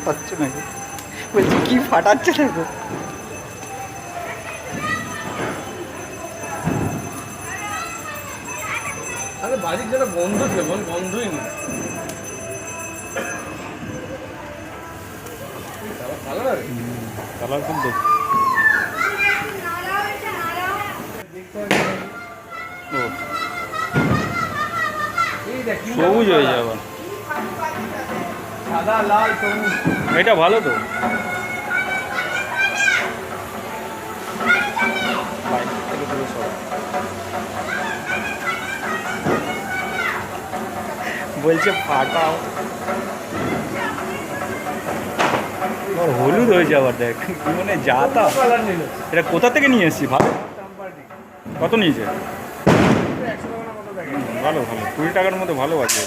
ফাটাচ্ছে নাকি? বলছি কি ফাটাচ্ছে দেখো। আরে বাড়ির যেটা গন্ধ ছিল গন্ধই নেই। কালার কালার কিন্তু সবুজ হয়ে যাবে। সাদা লাল সবুজ। এটা ভালো তো। বলছে ফাটাও। হলুদ হয়ে যাবার দেখ মানে যা তা। কালার নিল। এটা কোথা থেকে নিয়ে এসছি? ভালো। কত নিয়েছে? 100 টাকার মতো প্যাকেট। ভালো ভালো 20 টাকার মতো ভালো আছে।